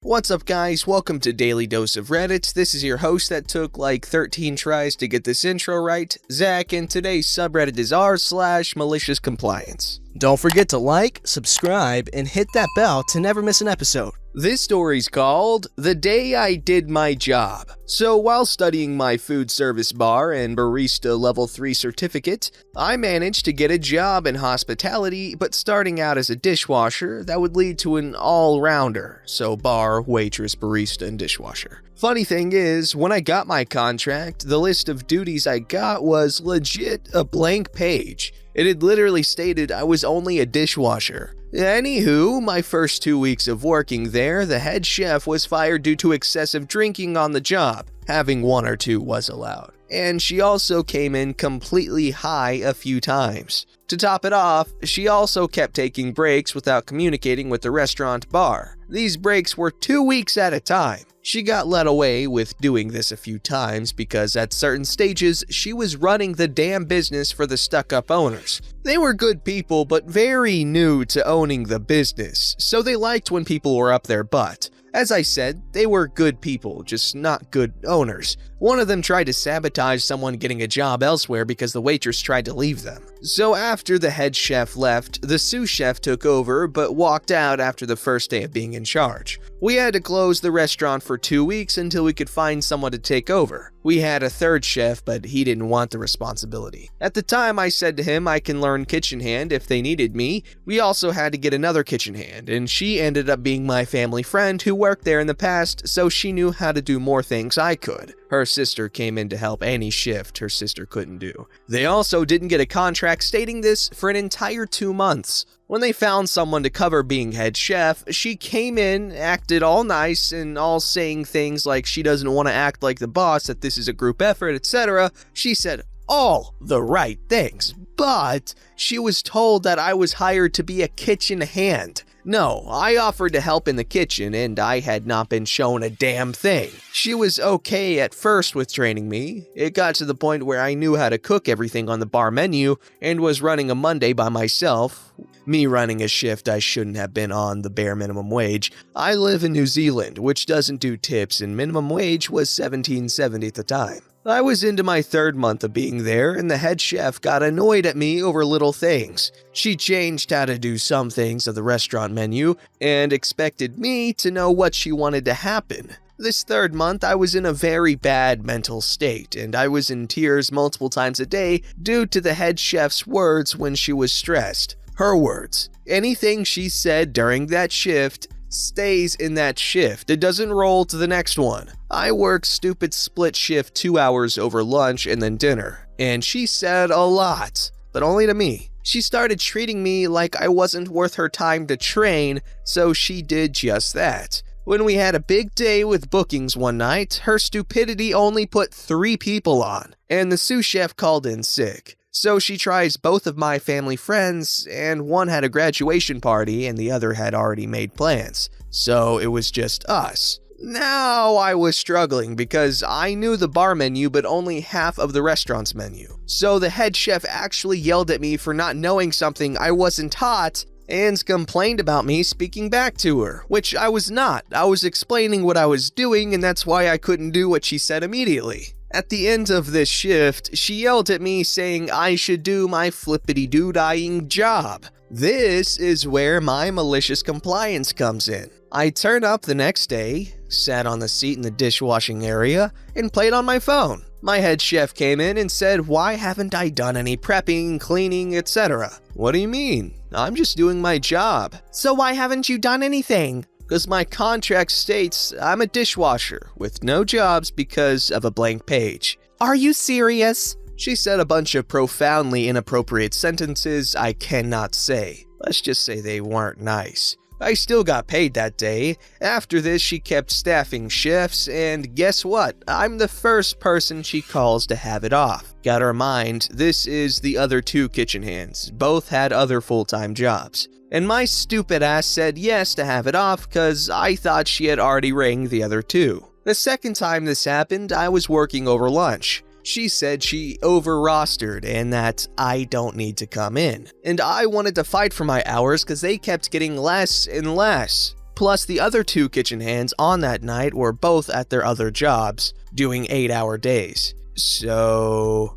What's up guys, welcome to Daily Dose of Reddit. This is your host that took like 13 tries to get this intro right, Zach, and today's subreddit is r/MaliciousCompliance. Don't forget to like, subscribe, and hit that bell to never miss an episode. This story's called The Day I Did My Job. So while studying my food service bar and barista level 3 certificate, I managed to get a job in hospitality, but starting out as a dishwasher, that would lead to an all-rounder. So bar, waitress, barista, and dishwasher. Funny thing is, when I got my contract, the list of duties I got was legit a blank page. It had literally stated I was only a dishwasher. Anywho, my first 2 weeks of working there, the head chef was fired due to excessive drinking on the job. Having 1 or 2 was allowed. And she also came in completely high a few times. To top it off, she also kept taking breaks without communicating with the restaurant bar. These breaks were 2 weeks at a time. She got let away with doing this a few times because at certain stages, she was running the damn business for the stuck-up owners. They were good people, but very new to owning the business, so they liked when people were up their butt. As I said, they were good people, just not good owners. One of them tried to sabotage someone getting a job elsewhere because the waitress tried to leave them. So after the head chef left, the sous chef took over but walked out after the first day of being in charge. We had to close the restaurant for 2 weeks until we could find someone to take over. We had a third chef, but he didn't want the responsibility. At the time, I said to him I can learn kitchen hand if they needed me. We also had to get another kitchen hand, and she ended up being my family friend who worked there in the past, so she knew how to do more things I could. Her sister came in to help any shift her sister couldn't do. They also didn't get a contract stating this for an entire 2 months. When they found someone to cover being head chef, she came in, acted all nice, and all saying things like she doesn't want to act like the boss, that this is a group effort, etc. She said all the right things, but she was told that I was hired to be a kitchen hand. No, I offered to help in the kitchen and I had not been shown a damn thing. She was okay at first with training me. It got to the point where I knew how to cook everything on the bar menu and was running a Monday by myself. Me running a shift I shouldn't have been on the bare minimum wage. I live in New Zealand, which doesn't do tips, and minimum wage was $17.70 at the time. I was into my 3rd month of being there, and the head chef got annoyed at me over little things. She changed how to do some things of the restaurant menu, and expected me to know what she wanted to happen. This 3rd month, I was in a very bad mental state, and I was in tears multiple times a day due to the head chef's words when she was stressed. Her words. Anything she said during that shift stays in that shift. It doesn't roll to the next one. I work stupid split shift 2 hours over lunch and then dinner. And she said a lot, but only to me. She started treating me like I wasn't worth her time to train, so she did just that. When we had a big day with bookings one night, her stupidity only put 3 people on, and the sous chef called in sick. So she tries both of my family friends, and one had a graduation party and the other had already made plans. So it was just us. Now I was struggling because I knew the bar menu but only half of the restaurant's menu. So the head chef actually yelled at me for not knowing something I wasn't taught and complained about me speaking back to her, which I was not. I was explaining what I was doing and that's why I couldn't do what she said immediately. At the end of this shift, she yelled at me saying I should do my flippity-doo-dying job. This is where my malicious compliance comes in. I turned up the next day, sat on the seat in the dishwashing area, and played on my phone. My head chef came in and said, why haven't I done any prepping, cleaning, etc.? What do you mean? I'm just doing my job. So why haven't you done anything? Because my contract states I'm a dishwasher with no jobs because of a blank page. Are you serious? She said a bunch of profoundly inappropriate sentences I cannot say. Let's just say they weren't nice. I still got paid that day. After this, she kept staffing shifts, and guess what? I'm the first person she calls to have it off. Gotta remind, this is the other 2 kitchen hands. Both had other full-time jobs. And my stupid ass said yes to have it off because I thought she had already rang the other 2. The second time this happened, I was working over lunch. She said she over-rostered and that I don't need to come in. And I wanted to fight for my hours because they kept getting less and less. Plus, the other 2 kitchen hands on that night were both at their other jobs, doing 8-hour days. So,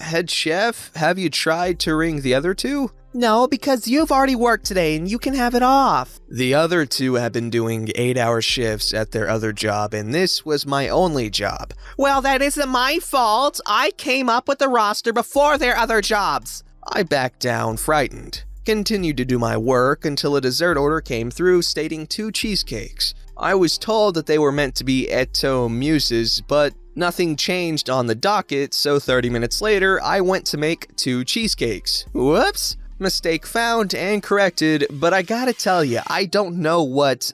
head chef, have you tried to ring the other 2? No, because you've already worked today and you can have it off. The other 2 have been doing 8-hour shifts at their other job, and this was my only job. Well, that isn't my fault. I came up with the roster before their other jobs. I backed down, frightened. Continued to do my work until a dessert order came through stating 2 cheesecakes. I was told that they were meant to be Muses, but nothing changed on the docket, so 30 minutes later, I went to make 2 cheesecakes. Whoops! Mistake found and corrected, but I gotta tell you, I don't know what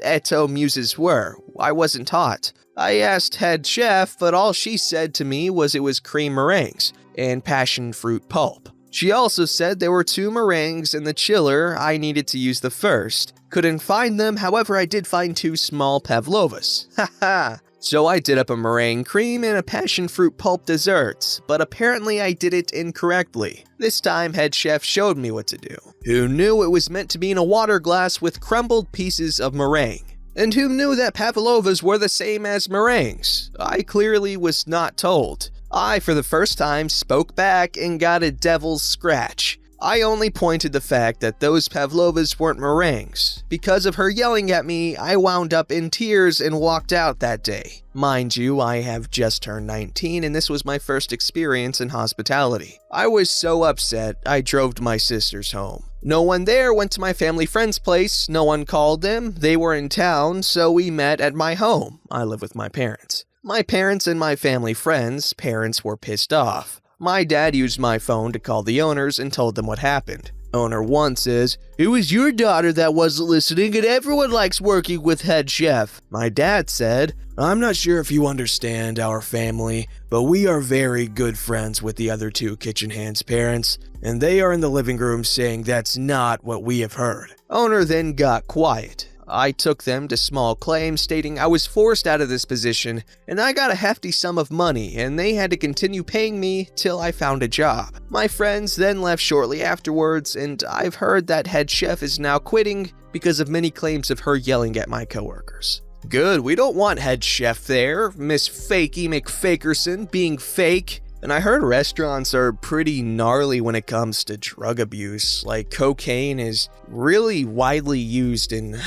Muses were. I wasn't taught. I asked head chef, but all she said to me was it was cream meringues and passion fruit pulp. She also said there were 2 meringues in the chiller. I needed to use the first. Couldn't find them, however I did find 2 small pavlovas. Haha. So I did up a meringue cream and a passion fruit pulp dessert, but apparently I did it incorrectly. This time head chef showed me what to do. Who knew it was meant to be in a water glass with crumbled pieces of meringue? And who knew that pavlovas were the same as meringues? I clearly was not told. I, for the first time, spoke back and got a devil's scratch. I only pointed the fact that those pavlovas weren't meringues. Because of her yelling at me, I wound up in tears and walked out that day. Mind you, I have just turned 19 and this was my first experience in hospitality. I was so upset, I drove to my sister's home. No one there went to my family friend's place, no one called them, they were in town, so we met at my home. I live with my parents. My parents and my family friends' parents were pissed off. My dad used my phone to call the owners and told them what happened. Owner 1 says, "It was your daughter that wasn't listening and everyone likes working with head chef." My dad said, "I'm not sure if you understand our family, but we are very good friends with the other 2 kitchen hands' parents, and they are in the living room saying that's not what we have heard." Owner then got quiet. I took them to small claims stating I was forced out of this position and I got a hefty sum of money and they had to continue paying me till I found a job. My friends then left shortly afterwards and I've heard that head chef is now quitting because of many claims of her yelling at my coworkers. Good, we don't want head chef there, Miss Fakey McFakerson being fake. And I heard restaurants are pretty gnarly when it comes to drug abuse. Like cocaine is really widely used in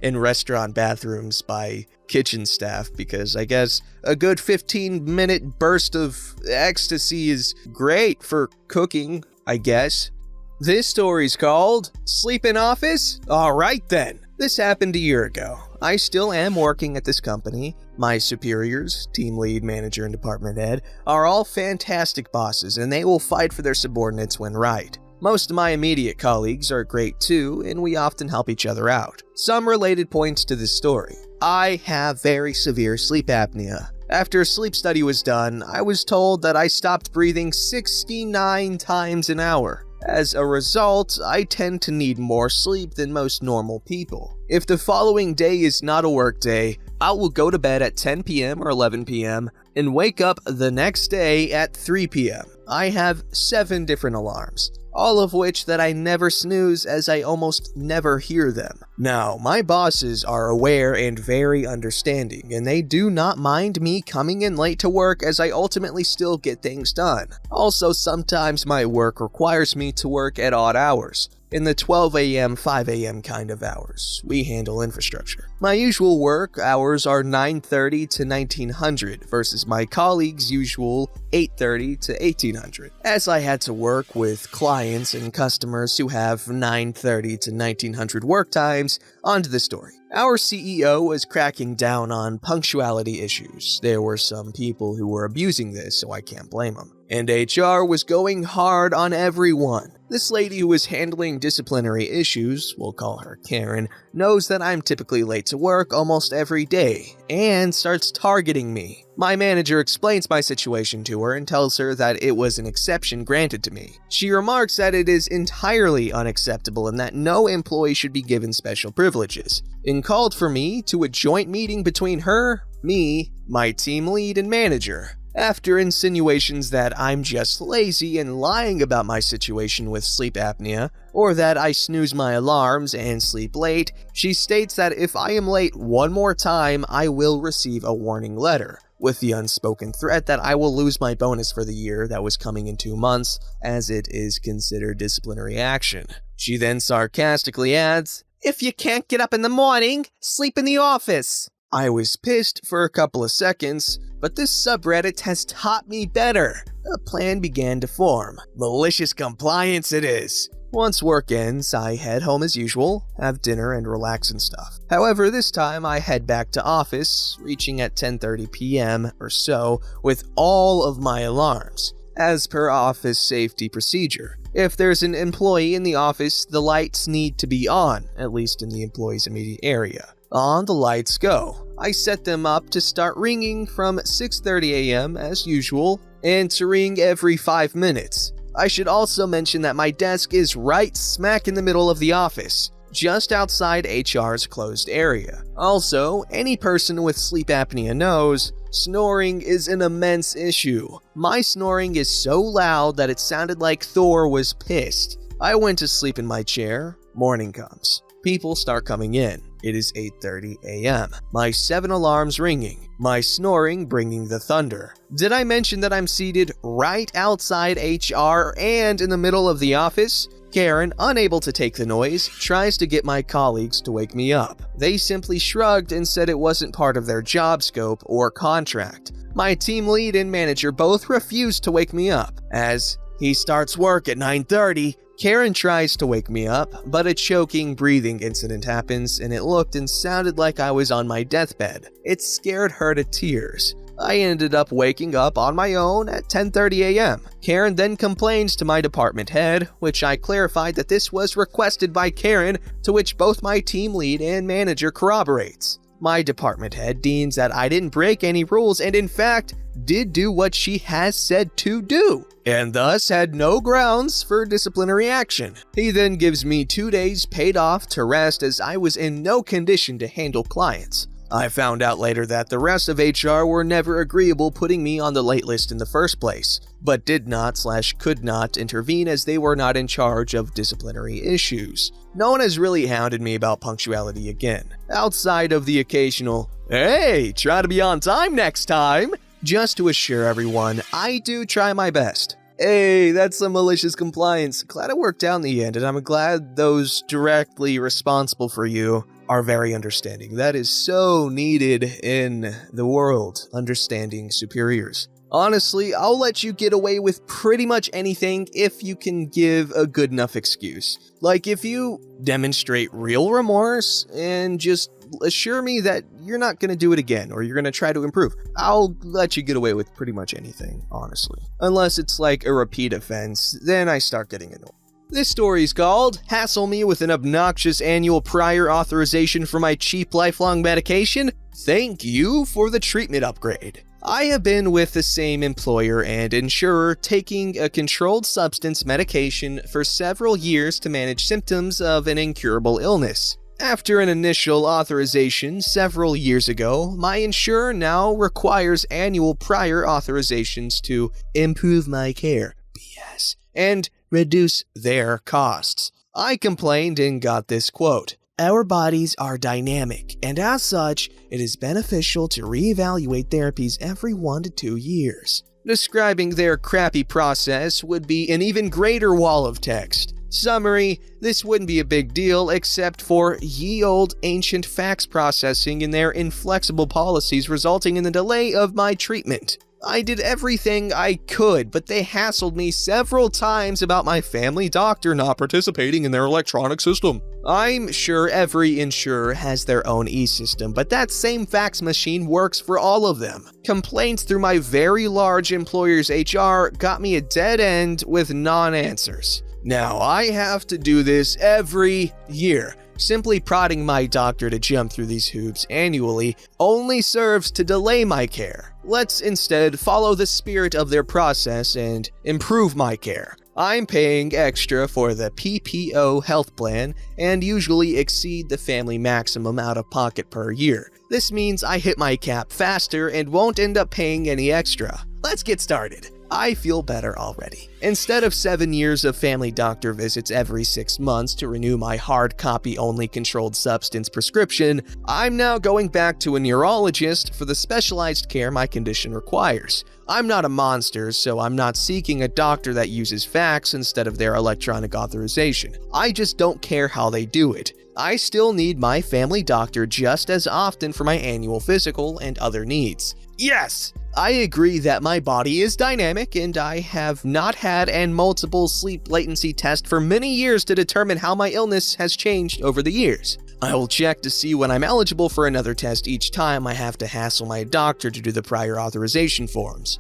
in restaurant bathrooms by kitchen staff because I guess a good 15-minute burst of ecstasy is great for cooking, I guess. This story's called Sleep in Office? Alright then. This happened a year ago. I still am working at this company. My superiors, team lead, manager, and department head, are all fantastic bosses and they will fight for their subordinates when right. Most of my immediate colleagues are great too, and we often help each other out. Some related points to this story. I have very severe sleep apnea. After a sleep study was done, I was told that I stopped breathing 69 times an hour. As a result, I tend to need more sleep than most normal people. If the following day is not a work day, I will go to bed at 10 p.m. or 11 p.m. and wake up the next day at 3 p.m. I have 7 different alarms, all of which that I never snooze as I almost never hear them. Now, my bosses are aware and very understanding, and they do not mind me coming in late to work as I ultimately still get things done. Also, sometimes my work requires me to work at odd hours. In the 12 a.m., 5 a.m. kind of hours. We handle infrastructure. My usual work hours are 9:30 to 1900 versus my colleagues' usual 8:30 to 1800. As I had to work with clients and customers who have 9:30 to 1900 work times, onto the story. Our CEO was cracking down on punctuality issues. There were some people who were abusing this, so I can't blame them. And HR was going hard on everyone. This lady who was handling disciplinary issues, we'll call her Karen, knows that I'm typically late to work almost every day, and starts targeting me. My manager explains my situation to her and tells her that it was an exception granted to me. She remarks that it is entirely unacceptable and that no employee should be given special privileges, and called for me to a joint meeting between her, me, my team lead, and manager. After insinuations that I'm just lazy and lying about my situation with sleep apnea, or that I snooze my alarms and sleep late, she states that if I am late one more time, I will receive a warning letter, with the unspoken threat that I will lose my bonus for the year that was coming in 2 months, as it is considered disciplinary action. She then sarcastically adds, "If you can't get up in the morning, sleep in the office." I was pissed for a couple of seconds, but this subreddit has taught me better. A plan began to form. Malicious compliance it is. Once work ends, I head home as usual, have dinner and relax and stuff. However, this time I head back to office, reaching at 10:30 p.m. or so with all of my alarms, as per office safety procedure. If there's an employee in the office, the lights need to be on, at least in the employee's immediate area. On the lights go. I set them up to start ringing from 6:30 a.m. as usual, and to ring every 5 minutes. I should also mention that my desk is right smack in the middle of the office, just outside HR's closed area. Also, any person with sleep apnea knows, snoring is an immense issue. My snoring is so loud that it sounded like Thor was pissed. I went to sleep in my chair. Morning comes. People start coming in. It is 8:30 a.m. My 7 alarms ringing. My snoring bringing the thunder. Did I mention that I'm seated right outside HR and in the middle of the office? Karen, unable to take the noise, tries to get my colleagues to wake me up. They simply shrugged and said it wasn't part of their job scope or contract. My team lead and manager both refused to wake me up. As he starts work at 9:30, Karen tries to wake me up, but a choking breathing incident happens and it looked and sounded like I was on my deathbed. It scared her to tears. I ended up waking up on my own at 10:30 a.m. Karen then complains to my department head, which I clarified that this was requested by Karen, to which both my team lead and manager corroborates. My department head deems that I didn't break any rules and in fact did do what she has said to do, and thus had no grounds for disciplinary action. He then gives me 2 days paid off to rest as I was in no condition to handle clients. I found out later that the rest of HR were never agreeable putting me on the late list in the first place, but did not/could not intervene as they were not in charge of disciplinary issues. No one has really hounded me about punctuality again, outside of the occasional, "Hey, try to be on time next time." Just to assure everyone, I do try my best. Hey, that's some malicious compliance. Glad it worked out in the end, and I'm glad those directly responsible for you are very understanding. That is so needed in the world, understanding superiors. Honestly, I'll let you get away with pretty much anything if you can give a good enough excuse. Like if you demonstrate real remorse and just assure me that you're not going to do it again or you're going to try to improve, I'll let you get away with pretty much anything, honestly. Unless it's like a repeat offense, then I start getting annoyed. This story is called Hassle Me with an Obnoxious Annual Prior Authorization for My Cheap Lifelong Medication? Thank you for the treatment upgrade. I have been with the same employer and insurer taking a controlled substance medication for several years to manage symptoms of an incurable illness. After an initial authorization several years ago, my insurer now requires annual prior authorizations to improve my care, BS, and reduce their costs. I complained and got this quote: "Our bodies are dynamic, and as such, it is beneficial to reevaluate therapies every 1 to 2 years. Describing their crappy process would be an even greater wall of text. Summary: this wouldn't be a big deal except for ye old ancient fax processing and their inflexible policies resulting in the delay of my treatment. I did everything I could, but they hassled me several times about my family doctor not participating in their electronic system. I'm sure every insurer has their own e-system, but that same fax machine works for all of them. Complaints through my very large employer's HR got me a dead end with non-answers. Now I have to do this every year. Simply prodding my doctor to jump through these hoops annually only serves to delay my care. Let's instead follow the spirit of their process and improve my care. I'm paying extra for the PPO health plan and usually exceed the family maximum out of pocket per year. This means I hit my cap faster and won't end up paying any extra. let's get started. I feel better already. Instead of 7 years of family doctor visits every 6 months to renew my hard copy only controlled substance prescription, I'm now going back to a neurologist for the specialized care my condition requires. I'm not a monster, so I'm not seeking a doctor that uses fax instead of their electronic authorization. I just don't care how they do it. I still need my family doctor just as often for my annual physical and other needs. Yes! I agree that my body is dynamic and I have not had an multiple sleep latency test for many years to determine how my illness has changed over the years. I will check to see when I'm eligible for another test each time I have to hassle my doctor to do the prior authorization forms.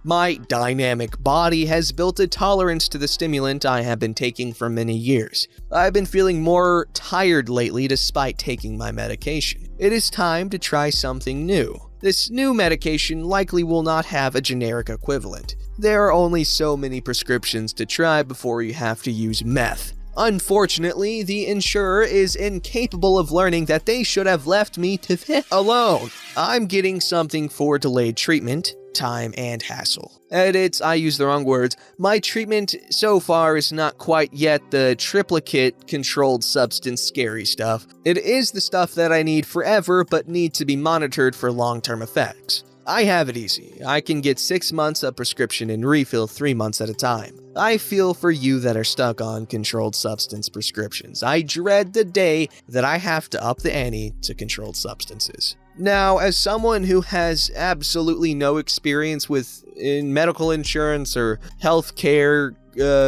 My dynamic body has built a tolerance to the stimulant I have been taking for many years. I've been feeling more tired lately despite taking my medication. It is time to try something new. This new medication likely will not have a generic equivalent. There are only so many prescriptions to try before you have to use meth. Unfortunately, the insurer is incapable of learning that they should have left me to alone. I'm getting something for delayed treatment, time, and hassle. Edits, I used the wrong words. My treatment so far is not quite yet the triplicate controlled substance scary stuff. It is the stuff that I need forever but need to be monitored for long-term effects. I have it easy. I can get 6 months of prescription and refill 3 months at a time. I feel for you that are stuck on controlled substance prescriptions. I dread the day that I have to up the ante to controlled substances. Now, as someone who has absolutely no experience with medical insurance or healthcare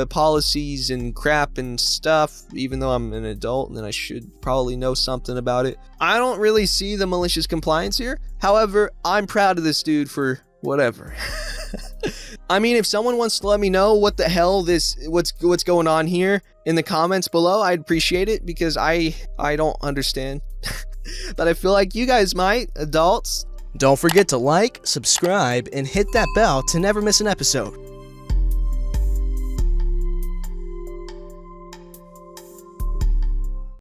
policies and crap and stuff, even though I'm an adult and I should probably know something about it, I don't really see the malicious compliance here. However, I'm proud of this dude for whatever. I mean, if someone wants to let me know what the hell what's going on here in the comments below, I'd appreciate it because I don't understand. But I feel like you guys might, adults. Don't forget to like, subscribe, and hit that bell to never miss an episode.